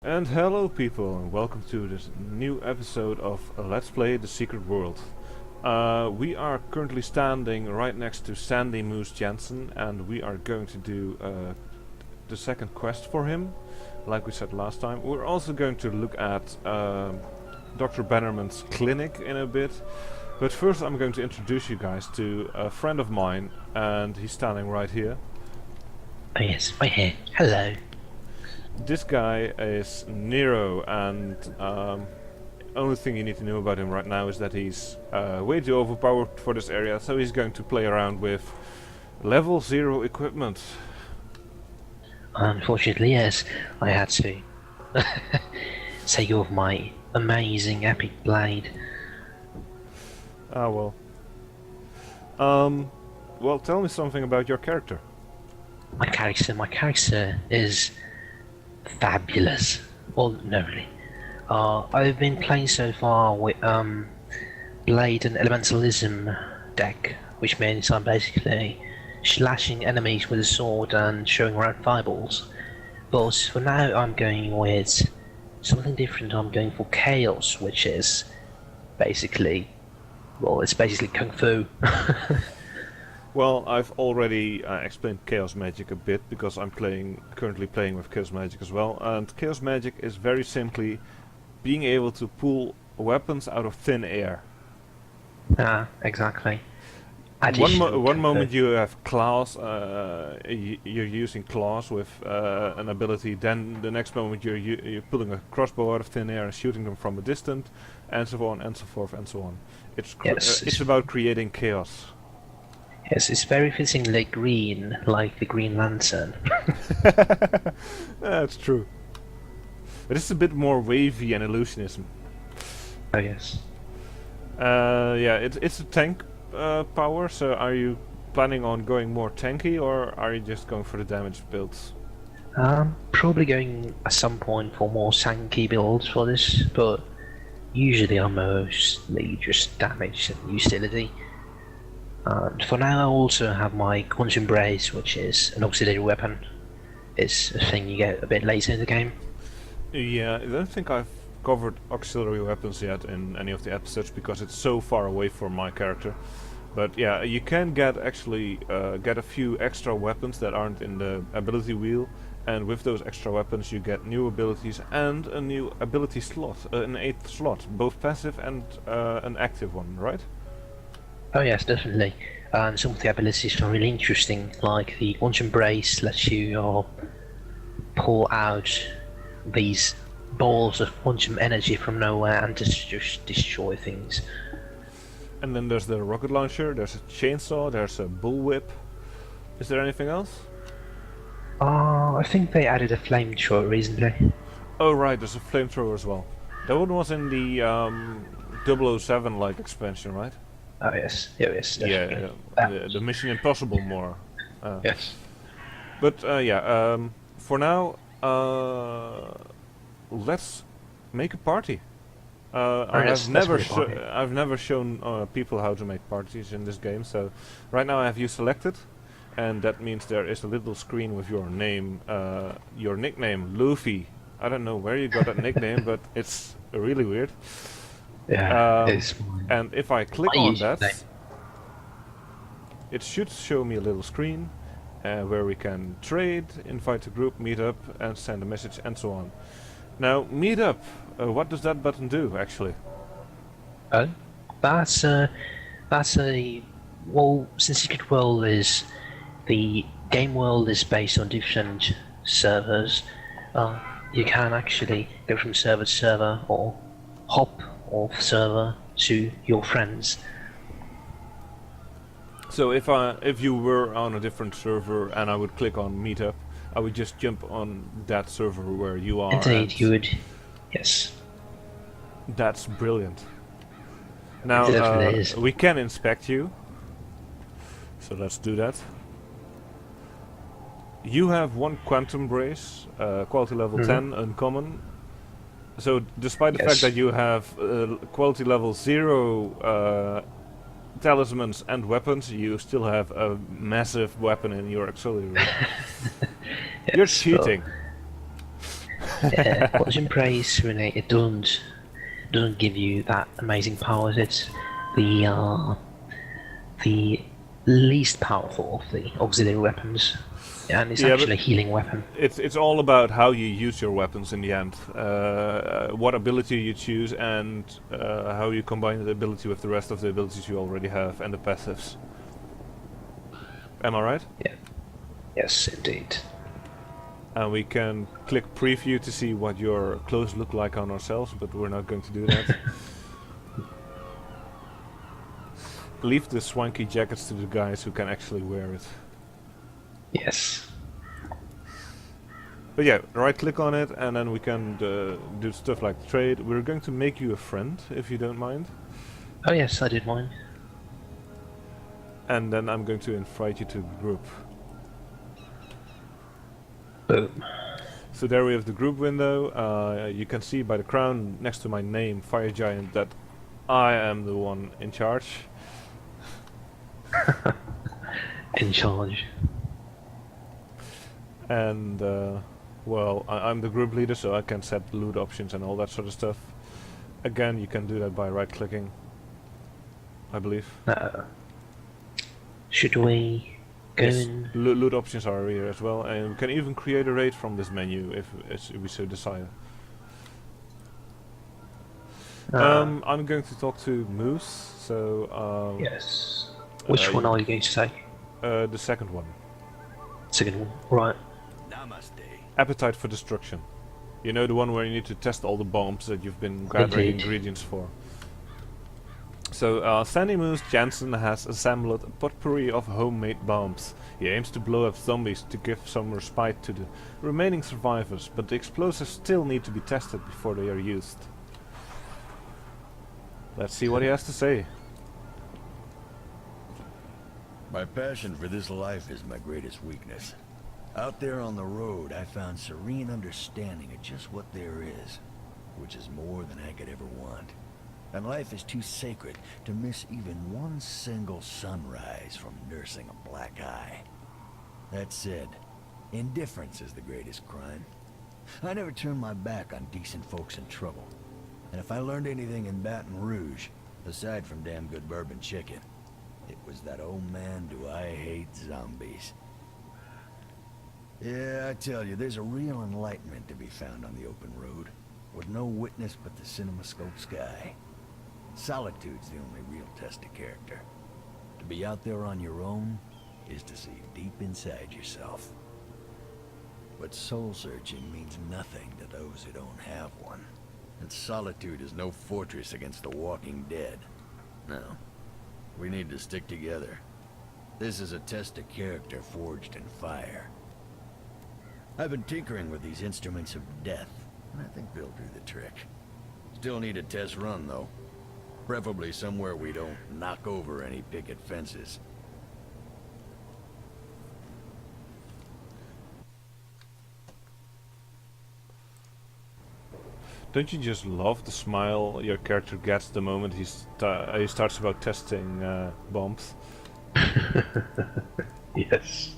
And hello people, and welcome to this new episode of Let's Play The Secret World. We are currently standing right next to Sandy Moose Jensen, and we are going to do the second quest for him, like we said last time. We're also going to look at Dr. Bannerman's clinic in a bit, but first I'm going to introduce you guys to a friend of mine, and he's standing right here. Oh yes, right here. Hello. This guy is Nero, and only thing you need to know about him right now is that he's way too overpowered for this area, so he's going to play around with level 0 equipment. Unfortunately, yes, I had to take off my amazing epic blade. Ah well. Well, tell me something about your character. My character is fabulous. Well, no, really. I've been playing so far with Blade and Elementalism deck, which means I'm basically slashing enemies with a sword and showing around fireballs. But for now, I'm going with something different. I'm going for Chaos, which is basically, well, it's basically Kung Fu. Well, I've already explained Chaos Magic a bit, because I'm currently playing with Chaos Magic as well, and Chaos Magic is very simply being able to pull weapons out of thin air. Exactly. One moment you have claws, you're using claws with an ability, then the next moment you're pulling a crossbow out of thin air and shooting them from a distance, and so on and so forth and so on. It's about creating chaos. Yes, it's very fittingly green, like the Green Lantern. That's true. But it's a bit more wavy and illusionism. Oh yes. Yeah, it's a tank power, so are you planning on going more tanky, or are you just going for the damage builds? Probably going at some point for more tanky builds for this, but usually I'm mostly just damage and utility. For now, I also have my Quantum Brace, which is an auxiliary weapon. It's a thing you get a bit later in the game. Yeah, I don't think I've covered auxiliary weapons yet in any of the episodes, because it's so far away from my character. But yeah, you can get a few extra weapons that aren't in the ability wheel, and with those extra weapons you get new abilities and a new ability slot, an 8th slot, both passive and an active one, right? Oh yes, definitely. And some of the abilities are really interesting, like the Quantum Brace lets you pull out these balls of quantum energy from nowhere and just destroy things. And then there's the rocket launcher, there's a chainsaw, there's a bullwhip. Is there anything else? I think they added a flamethrower recently. Oh right, there's a flamethrower as well. That one was in the 007 like expansion, right? Oh yes, yes. Yeah, the Mission Impossible more. Yes. But yeah, for now, let's make a party. I've never shown people how to make parties in this game, so right now I have you selected, and that means there is a little screen with your name, your nickname, Luffy. I don't know where you got that nickname, but it's really weird. Yeah, and if I click on that, it should show me a little screen where we can trade, invite a group, meet up, and send a message, and so on. Now, meet up. What does that button do, actually? Oh, that's a well. Since Secret World is the game world is based on different servers, you can actually go from server to server or hop off server to your friends. So if you were on a different server and I would click on meetup, I would just jump on that server where you are. Indeed, you would. Yes. That's brilliant. Now we can inspect you. So let's do that. You have one Quantum Brace, quality level 10, uncommon. So despite the fact that you have quality level 0 talismans and weapons, you still have a massive weapon in your auxiliary. You're cheating. Yeah, Quantum Praise really it doesn't give you that amazing powers. It's the the least powerful of the auxiliary weapons, and it's Yeah, but actually a healing weapon. it's all about how you use your weapons in the end. What ability you choose, and how you combine the ability with the rest of the abilities you already have and the passives. Am I right? Yeah. Yes, indeed. And we can click preview to see what your clothes look like on ourselves, but we're not going to do that. Leave the swanky jackets to the guys who can actually wear it. Yes. But yeah, right click on it and then we can do stuff like trade. We're going to make you a friend, if you don't mind. Oh yes, I did mine. And then I'm going to invite you to the group. Boom. So there we have the group window. You can see by the crown next to my name, Fire Giant, that I am the one in charge. In charge. And well, I'm the group leader, so I can set loot options and all that sort of stuff. Again, you can do that by right clicking, I believe. Should we go in? Loot options are here as well, and we can even create a raid from this menu if we so desire. I'm going to talk to Moose, so Yes. Which one are you going to take? the second one. Second one. Right. Namaste. Appetite for Destruction. You know, the one where you need to test all the bombs that you've been gathering Indeed. ingredients for. So, Sandy Moose Jansen has assembled a potpourri of homemade bombs. He aims to blow up zombies to give some respite to the remaining survivors, but the explosives still need to be tested before they are used. Let's see what he has to say. My passion for this life is my greatest weakness. Out there on the road, I found serene understanding of just what there is, which is more than I could ever want. And life is too sacred to miss even one single sunrise from nursing a black eye. That said, indifference is the greatest crime. I never turn my back on decent folks in trouble. And if I learned anything in Baton Rouge, aside from damn good bourbon chicken, it was that, oh man, do I hate zombies. Yeah, I tell you, there's a real enlightenment to be found on the open road, with no witness but the cinemascope sky. Solitude's the only real test of character. To be out there on your own is to see deep inside yourself. But soul-searching means nothing to those who don't have one. And solitude is no fortress against the walking dead. No. We need to stick together. This is a test of character forged in fire. I've been tinkering with these instruments of death, and I think they'll do the trick. Still need a test run, though. Preferably somewhere we don't knock over any picket fences. Don't you just love the smile your character gets the moment he starts about testing bombs? Yes.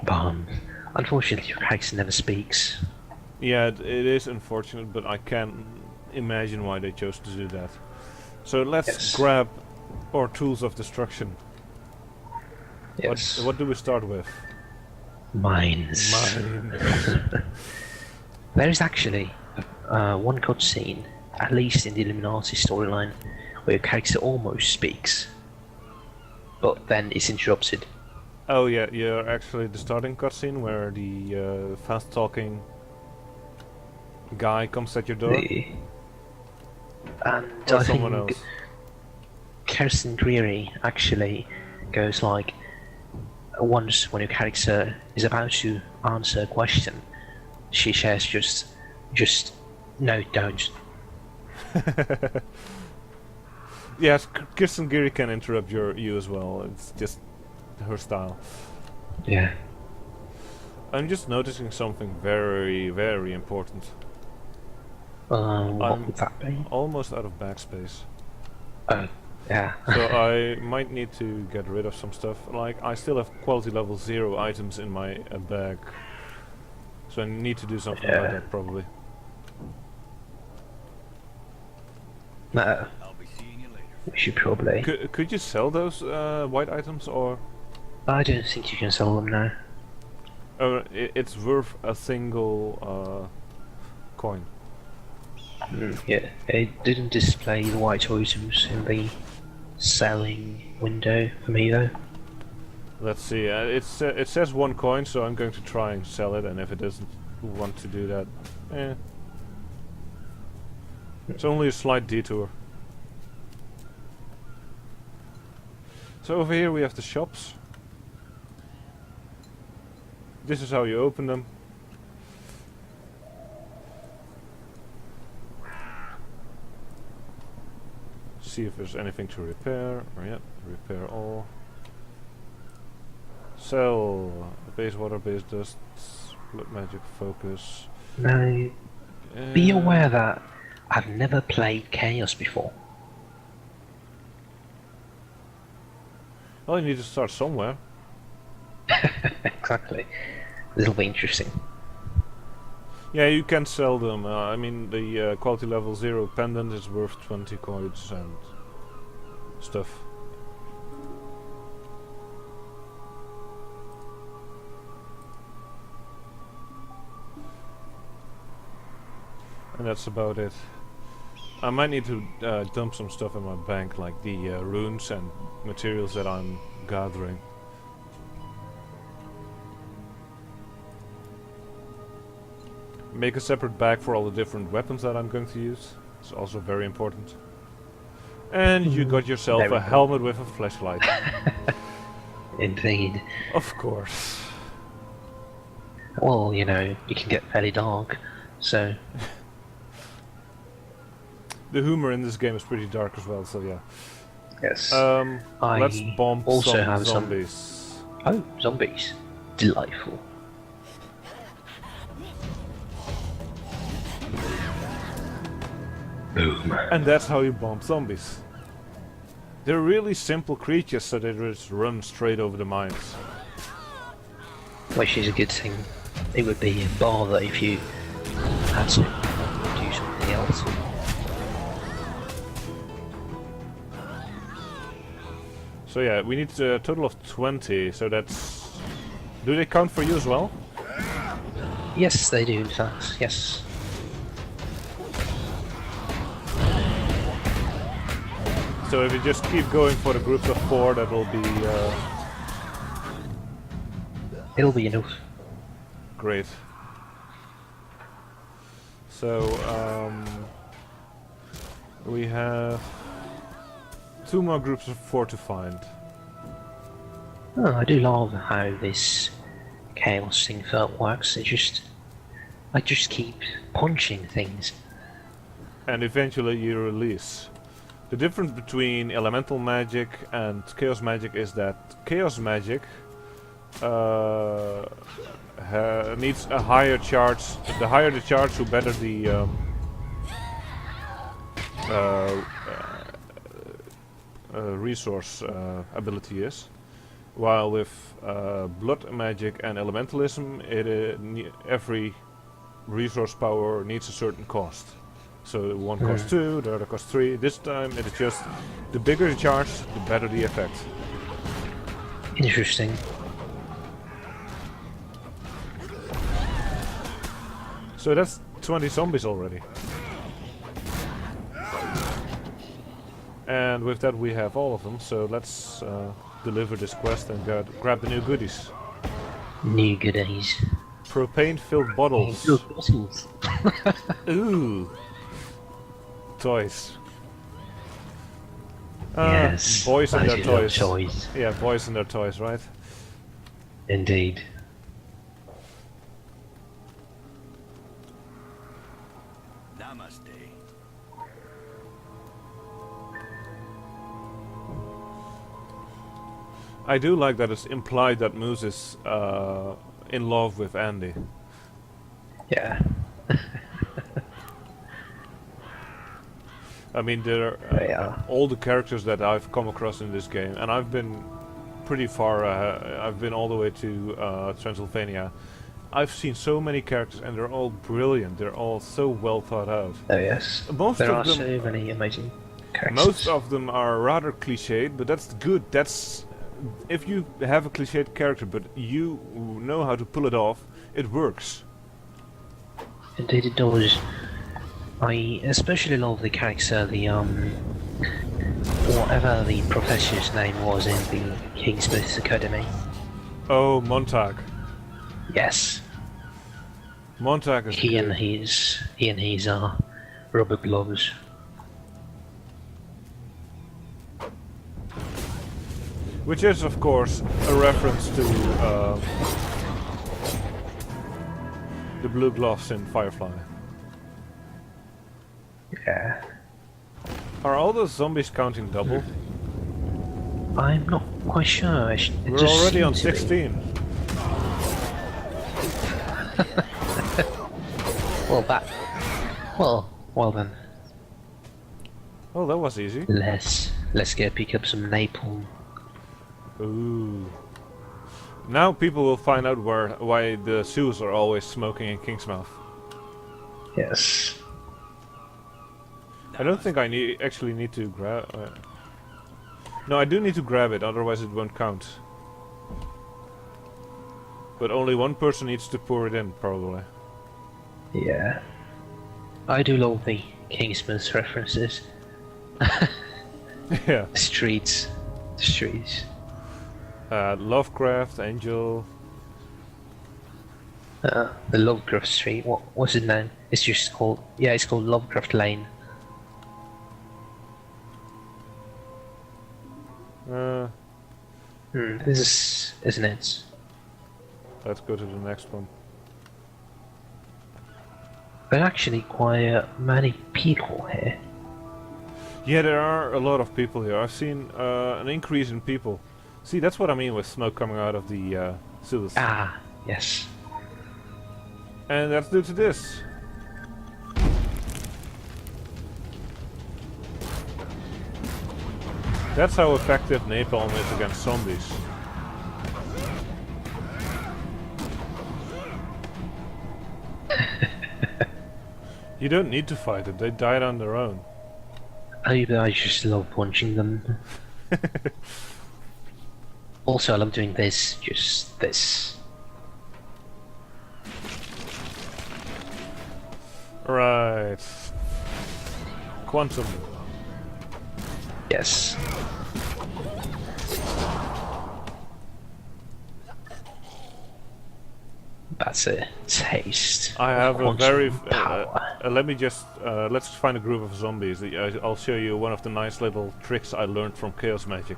Bombs. Unfortunately, your character never speaks. Yeah, it is unfortunate, but I can imagine why they chose to do that. So let's grab our tools of destruction. Yes. What do we start with? Mines. Mines. There is actually one cutscene, at least in the Illuminati storyline, where your character almost speaks, but then it's interrupted. Oh yeah, you're actually the starting cutscene where the fast-talking guy comes at your door. And Or I someone think else. Kirsten Greery actually goes like, once when your character is about to answer a question, she shares just no, don't. Yes, Kirsten Geary can interrupt you as well. It's just her style. Yeah. I'm just noticing something very, very important. What I'm would that be? almost out of backspace. Oh, yeah. So I might need to get rid of some stuff. Like, I still have quality level 0 items in my bag. So I need to do something about Yeah. that probably. No, I'll be seeing you later. we should probably. Could you sell those white items, or I don't think you can sell them now. it's worth a single coin? Yeah, it didn't display the white items in the selling window for me though. Let's see. It says 1 coin, so I'm going to try and sell it. And if it doesn't want to do that, it's only a slight detour. So over here we have the shops. This is how you open them. See if there's anything to repair. Oh, yeah, repair all. Sell base water, base dust, blood magic, focus. Now, be aware that I've never played Chaos before. Well, you need to start somewhere. Exactly. This'll be interesting. Yeah, you can sell them. I mean, the quality level 0 pendant is worth 20 coins and stuff. And that's about it. I might need to dump some stuff in my bank, like the runes and materials that I'm gathering. Make a separate bag for all the different weapons that I'm going to use. It's also very important. And you got yourself There we a go. helmet with a flashlight. Indeed. Of course. Well, you know, it can get fairly dark, so The humor in this game is pretty dark as well, so yeah. yes. Let's I bomb also some have some- zombies. Oh, zombies. Delightful. Boom. And that's how you bomb zombies. They're really simple creatures, so they just run straight over the mines. Which is a good thing. It would be a bother if you had to do something else. So yeah, we need a total of 20, so that's... Do they count for you as well? Yes, they do, in fact. Yes. So if you just keep going for the groups of 4, that will be It'll be enough. great. So, we have 2 more groups of 4 to find. Oh, I do love how this chaos thing works. I just keep punching things. And eventually you release. The difference between elemental magic and chaos magic is that chaos magic needs a higher charge. The higher the charge, the better the resource ability is. While with blood magic and elementalism, every resource power needs a certain cost. So one costs 2, the other costs 3. This time it is just the bigger the charge, the better the effect. Interesting. So that's 20 zombies already. And with that we have all of them, so let's deliver this quest and grab the new goodies. New goodies. Propane-filled bottles. New bottles. Ooh. Toys. Yes. Boys and those their are little toys. toys. Yeah, boys and their toys, right? Indeed. Namaste. I do like that it's implied that Moose is in love with Andy. Yeah. I mean, there They are are. all the characters that I've come across in this game, and I've been pretty far. I've been all the way to Transylvania. I've seen so many characters and they're all brilliant. They're all so well thought out. Oh yes. Most There of are them, so many amazing characters. most of them are rather cliched, but that's good. That's if you have a cliched character, but you know how to pull it off, it works. Indeed it does. I especially love the character, the whatever the professor's name was in the Kingsmith Academy. Oh, Montag. Yes. Montag is He and good. his rubber gloves. Which is, of course, a reference to the blue gloves in Firefly. Yeah. Are all those zombies counting double? I'm not quite sure. It We're just already on seemed to be. 16. Well then. Oh, that was easy. Let's go pick up some napalm. Ooh. Now people will find out why the Sioux are always smoking in Kingsmouth. Yes. I don't think I actually need to grab... No, I do need to grab it, otherwise it won't count. But only one person needs to pour it in, probably. Yeah. I do love the Kingsmith references. Yeah. Streets. Lovecraft, Angel... The Lovecraft Street. What's it name? It's just called. Yeah, it's called Lovecraft Lane. This is, isn't it? Let's go to the next one. There are actually quite many people here. Yeah, there are a lot of people here. I've seen an increase in people. See, that's what I mean with smoke coming out of the sewers. Ah, yes. And that's due to this. That's how effective napalm is against zombies. You don't need to fight it, they died on their own. I just love punching them. Also, I love doing this, just this. Right. Quantum. Yes. That's a taste. I of have a very... quantum power. let me just... let's find a group of zombies. I'll show you one of the nice little tricks I learned from Chaos Magic.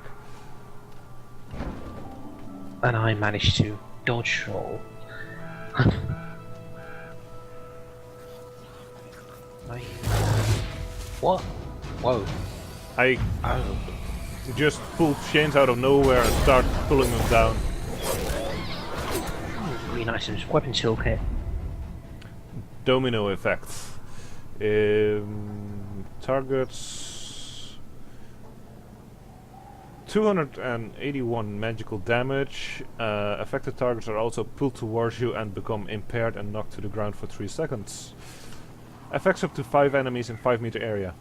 And I managed to dodge roll. What? Whoa. I Oh. just pulled chains out of nowhere and start pulling them down. Really nice weapon tilt here. Domino effects. Targets 281 magical damage. Affected targets are also pulled towards you and become impaired and knocked to the ground for 3 seconds. Affects up to 5 enemies in 5-meter area.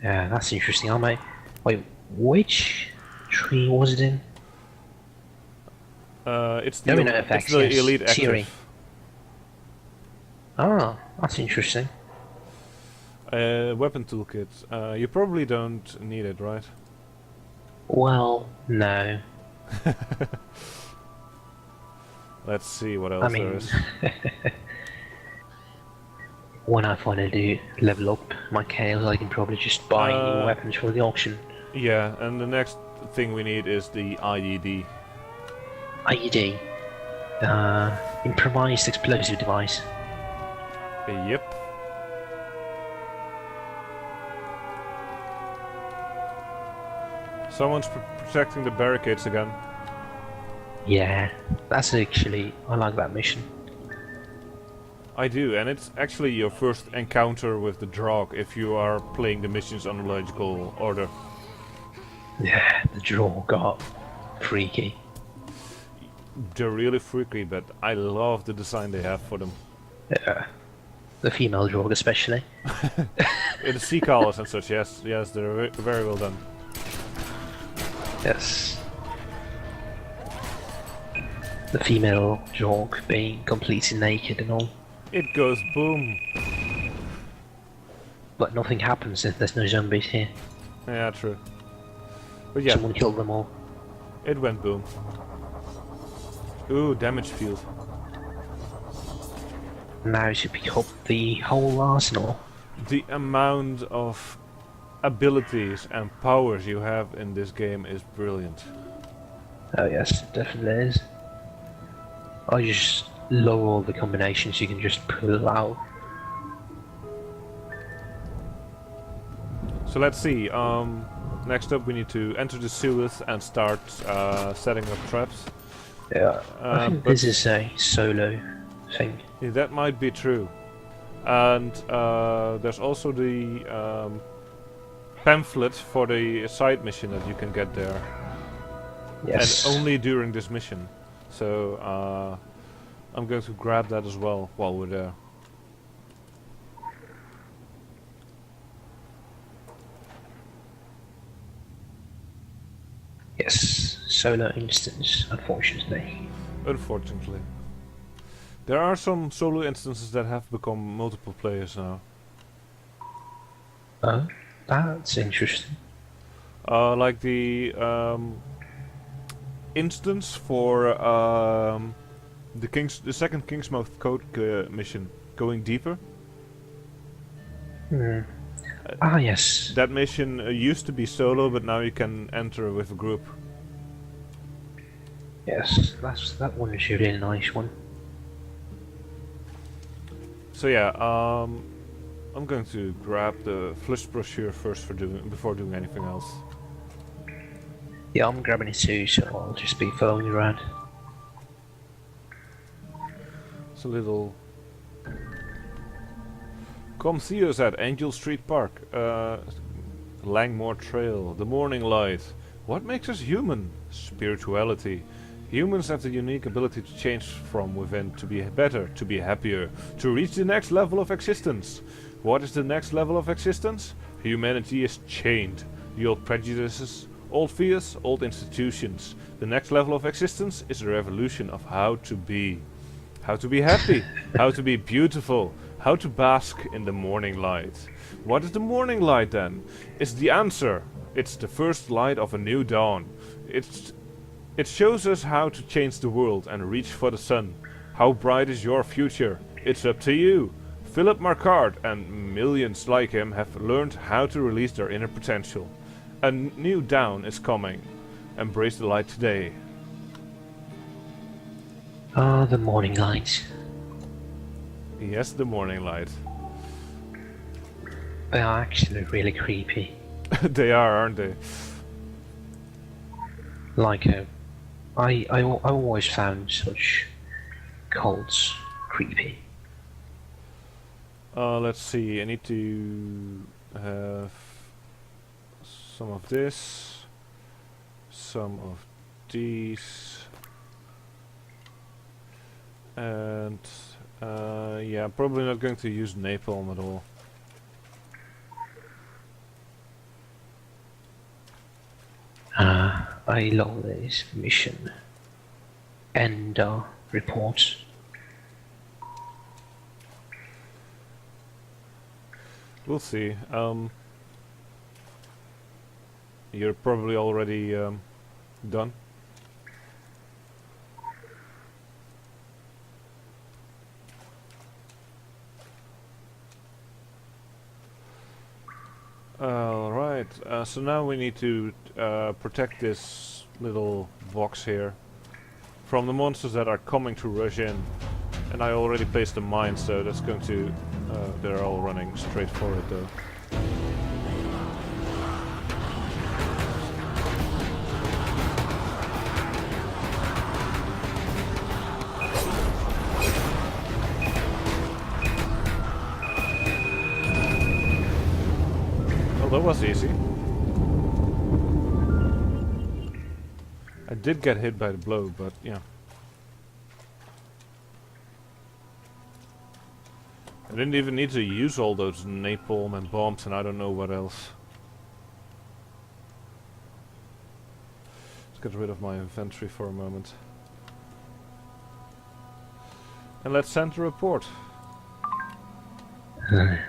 Yeah, that's interesting. I might. Wait, which tree was it in? It's the, Domino effects, it's the yes. elite active. Theory. Ah, that's interesting. Weapon toolkit. You probably don't need it, right? Well, no. Let's see what else I there mean, is. when I finally do level up my chaos, I can probably just buy new weapons for the auction. Yeah, and the next thing we need is the IED. IED. Improvised explosive device. Yep. Someone's protecting the barricades again. Yeah, that's actually. I like that mission. I do, and it's actually your first encounter with the Drog if you are playing the missions on logical order. Yeah, the draw got freaky. they're really freaky, but I love the design they have for them. Yeah. The female Jorg especially. The sea colors and such, yes, they're very well done. Yes. The female Jorg being completely naked and all. It goes boom. But nothing happens if there's no zombies here. Yeah, true. But yeah, Someone killed them all. it went boom. Ooh, damage field. Now you pick up the whole arsenal. The amount of abilities and powers you have in this game is brilliant. Oh yes, it definitely is. I just love all the combinations you can just pull out. So let's see. Next up, we need to enter the sewers and start setting up traps. Yeah, I think but this is a solo thing. yeah, that might be true. And there's also the pamphlet for the side mission that you can get there, Yes. and only during this mission. So I'm going to grab that as well while we're there. Yes, solo instance, unfortunately. Unfortunately. There are some solo instances that have become multiple players now. Oh, that's interesting. Like the instance for the second Kingsmouth Code mission, going deeper. Hmm. Ah, yes. That mission used to be solo, but now you can enter with a group. Yes, that one is a really nice one. So yeah, I'm going to grab the Flush brochure first before doing anything else. Yeah, I'm grabbing it too, so I'll just be following you around. It's a little. Come see us at Angel Street Park, Langmore Trail, the morning light. What makes us human? Spirituality. Humans have the unique ability to change from within, to be better, to be happier, to reach the next level of existence. What is the next level of existence? Humanity is chained. The old prejudices, old fears, old institutions. The next level of existence is a revolution of how to be. How to be happy, how to be beautiful, how to bask in the morning light. What is the morning light then? It's the answer. It's the first light of a new dawn. It shows us how to change the world and reach for the sun. How bright is your future? It's up to you. Philip Marquardt and millions like him have learned how to release their inner potential. A new dawn is coming. Embrace the light today. Ah, the morning light. Yes, the morning light. They are actually really creepy. They are, aren't they? Like, I always found such cults creepy. Let's see, I need to have some of this, some of these, and yeah, probably not going to use napalm at all. I love this mission. End report. We'll see. You're probably already done. Alright, so now we need to protect this little box here from the monsters that are coming to rush in. And I already placed a mine, so that's going to... they're all running straight for it though. Well, that was easy. I did get hit by the blow, but yeah. I didn't even need to use all those napalm and bombs and I don't know what else. Let's get rid of my inventory for a moment. And let's send a report. We're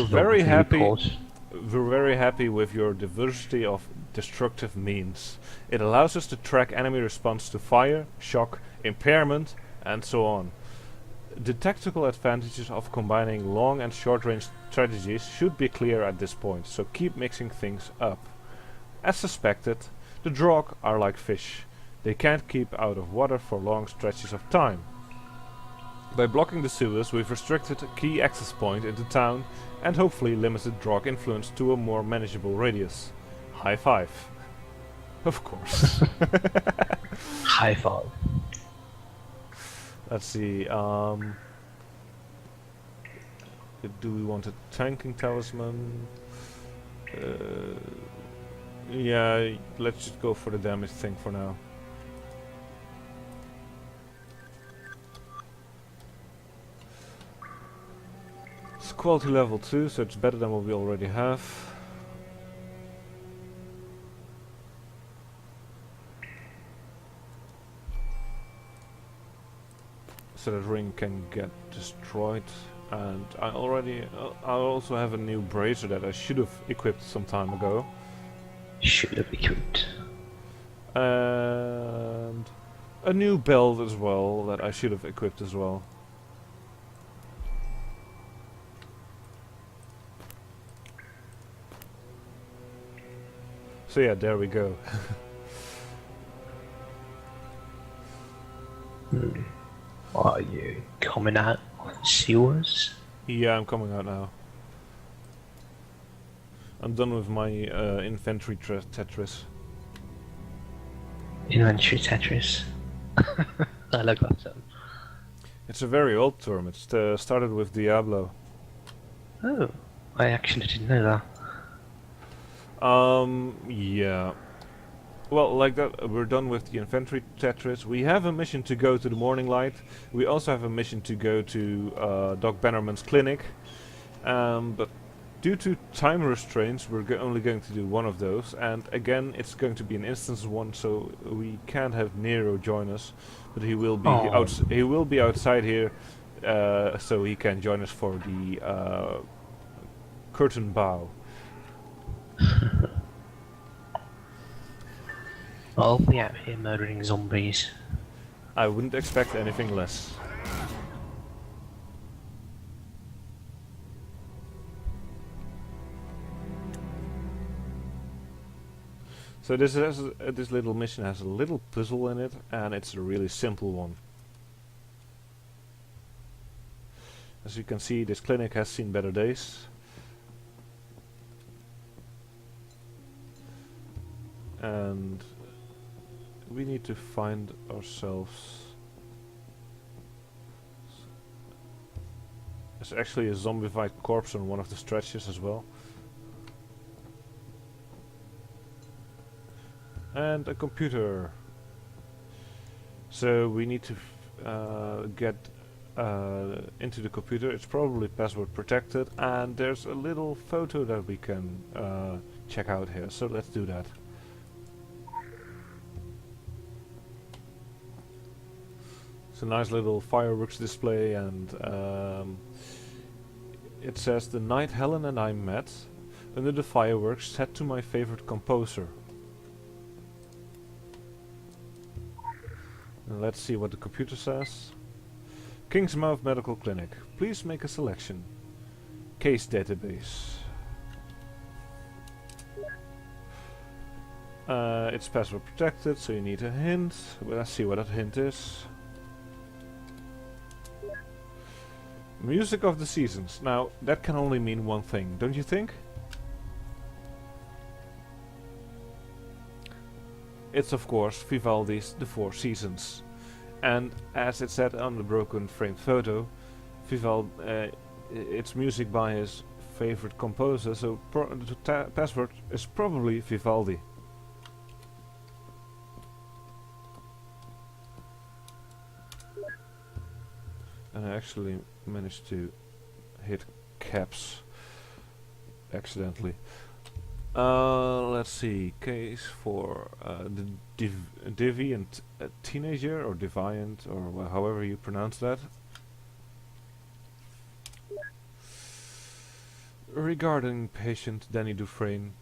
very happy. We're very happy with your diversity of destructive means. It allows us to track enemy response to fire, shock, impairment, and so on. The tactical advantages of combining long and short-range strategies should be clear at this point, so keep mixing things up. As suspected, the Drog are like fish. They can't keep out of water for long stretches of time. By blocking the sewers, we've restricted a key access point into town and hopefully limited Drog influence to a more manageable radius. High five. Of course. High five. Let's see, do we want a tanking talisman? Yeah, let's just go for the damage thing for now. It's quality level 2, so it's better than what we already have. So that ring can get destroyed, and I also have a new bracer that I should have equipped some time ago. Should have equipped. And a new belt as well that I should have equipped as well. So yeah, there we go. Are you coming out of the sewers? Yeah, I'm coming out now. I'm done with my inventory Tetris. Inventory Tetris. I like that term. It's a very old term. It started with Diablo. Oh, I actually didn't know that. Yeah. Well, like that, we're done with the inventory Tetris. We have a mission to go to the Morning Light. We also have a mission to go to Doc Bannerman's clinic. But due to time restraints, we're only going to do one of those. And again, it's going to be an instance one, so we can't have Nero join us. But he will be he will be outside here, so he can join us for the curtain bow. I'll be out here murdering zombies. I wouldn't expect anything less. So this little mission has a little puzzle in it, and it's a really simple one. As you can see, this clinic has seen better days. And we need to find ourselves... There's actually a zombified corpse on one of the stretches as well. And a computer. So we need to get into the computer. It's probably password protected, and there's a little photo that we can check out here. So let's do that. It's a nice little fireworks display, and it says, "The night Helen and I met under the fireworks set to my favorite composer." And let's see what the computer says. Kingsmouth Medical Clinic. Please make a selection. Case database. It's password protected, so you need a hint. Well, let's see what that hint is. Music of the Seasons. Now, that can only mean one thing, don't you think? It's of course Vivaldi's The Four Seasons. And as it said on the broken framed photo, it's music by his favorite composer, so the password is probably Vivaldi. And I actually managed to hit caps accidentally. Let's see. Case for the deviant teenager, or deviant, or however you pronounce that. Regarding patient Danny Dufresne,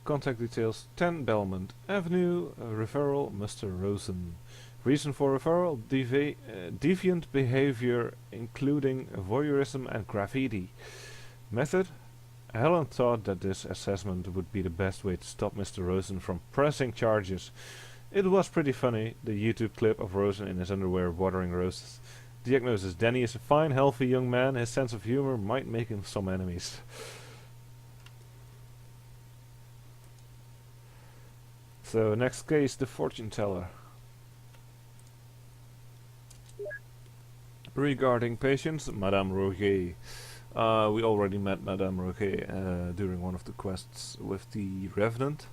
contact details 10 Belmont Avenue, referral Mr. Rosen. Reason for referral, deviant behavior including voyeurism and graffiti. Method, Helen thought that this assessment would be the best way to stop Mr. Rosen from pressing charges. It was pretty funny, the YouTube clip of Rosen in his underwear watering roses. Diagnosis, Danny is a fine, healthy young man. His sense of humor might make him some enemies. So, next case, the fortune teller. Regarding patients, Madame Roger. We already met Madame Roger during one of the quests with the Revenant.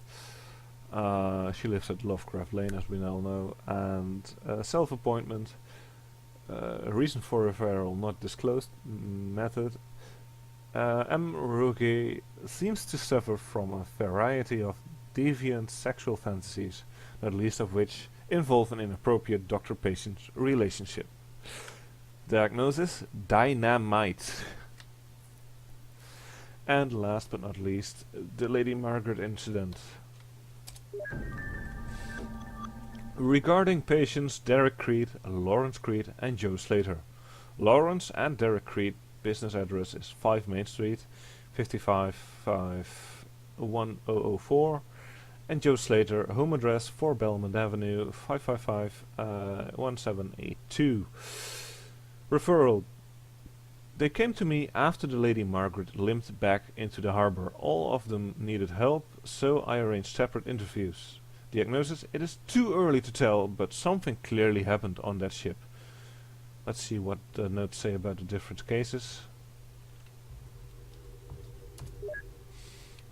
She lives at Lovecraft Lane, as we now know, and self-appointment. Reason for referral not disclosed. Method. M. Roger seems to suffer from a variety of deviant sexual fantasies, not least of which involve an inappropriate doctor-patient relationship. Diagnosis, dynamite. And last but not least, the Lady Margaret incident. Regarding patients Derek Creed, Lawrence Creed and Joe Slater. Lawrence and Derek Creed business address is 5 Main Street, 55-1004, and Joe Slater home address 4 Belmont Avenue, 555-1782. Referral. They came to me after the Lady Margaret limped back into the harbor. All of them needed help, so I arranged separate interviews. Diagnosis, it is too early to tell, but something clearly happened on that ship. Let's see what the notes say about the different cases.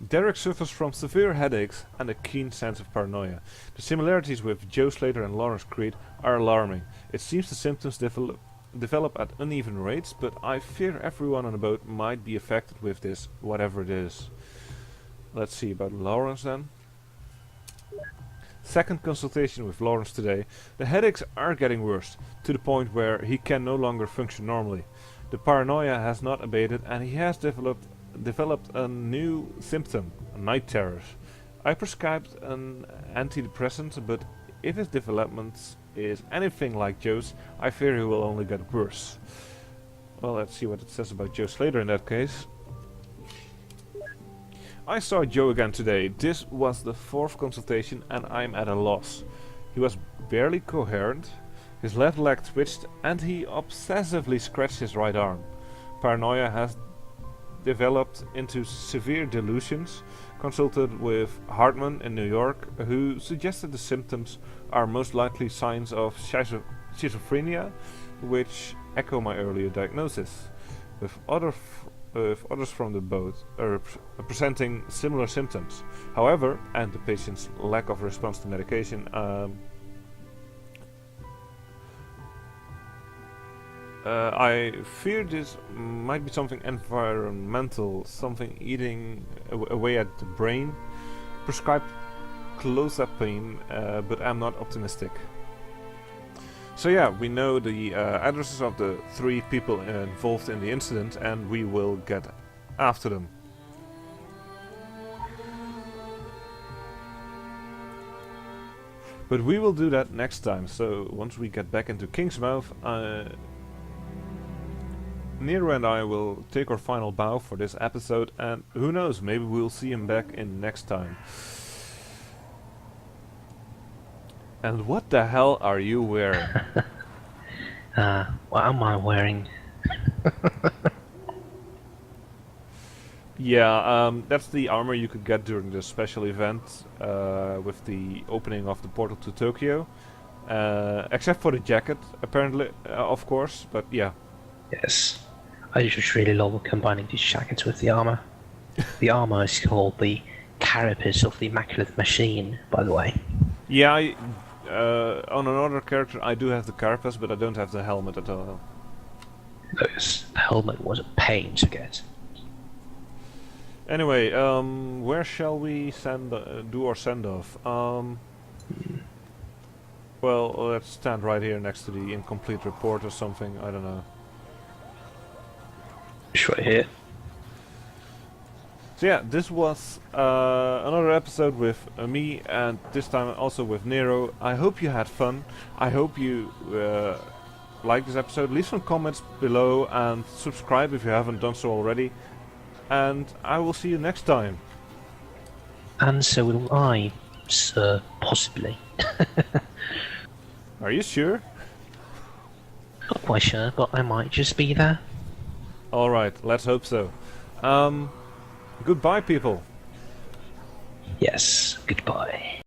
Derek suffers from severe headaches and a keen sense of paranoia. The similarities with Joe Slater and Lawrence Creed are alarming. It seems the symptoms develop at uneven rates, but I fear everyone on the boat might be affected with this, whatever it is. Let's see about Lawrence then. Second consultation with Lawrence today. The headaches are getting worse, to the point where he can no longer function normally. The paranoia has not abated and he has developed a new symptom, night terrors. I prescribed an antidepressant, but if his development is anything like Joe's, I fear he will only get worse. Well, let's see what it says about Joe Slater in that case. I saw Joe again today. This was the 4th consultation and I'm at a loss. He was barely coherent, his left leg twitched and he obsessively scratched his right arm. Paranoia has developed into severe delusions. Consulted with Hartman in New York, who suggested the symptoms are most likely signs of schizophrenia, which echo my earlier diagnosis. With others from the boat presenting similar symptoms. However, and the patient's lack of response to medication, I fear this might be something environmental, something eating away at the brain. Prescribed clozapine, but I'm not optimistic. So yeah, we know the addresses of the 3 people involved in the incident and we will get after them. But we will do that next time, so once we get back into Kingsmouth, Nero and I will take our final bow for this episode, and who knows, maybe we'll see him back in next time. And what the hell are you wearing? What am I wearing? Yeah, that's the armor you could get during the special event with the opening of the portal to Tokyo. Except for the jacket, apparently, of course, but yeah. Yes. I just really love combining these jackets with the armor. The armor is called the Carapace of the Immaculate Machine, by the way. Yeah, on another character I do have the carapace, but I don't have the helmet at all. This helmet was a pain to get. Anyway, where shall we do our send-off? Well, let's stand right here next to the incomplete report or something. I don't know. Just right here. So yeah, this was another episode with me, and this time also with Nero. I hope you had fun. I hope you liked this episode. Leave some comments below and subscribe if you haven't done so already. And I will see you next time. And so will I, sir, possibly. Are you sure? Not quite sure, but I might just be there. Alright, let's hope so. Goodbye, people. Yes, goodbye.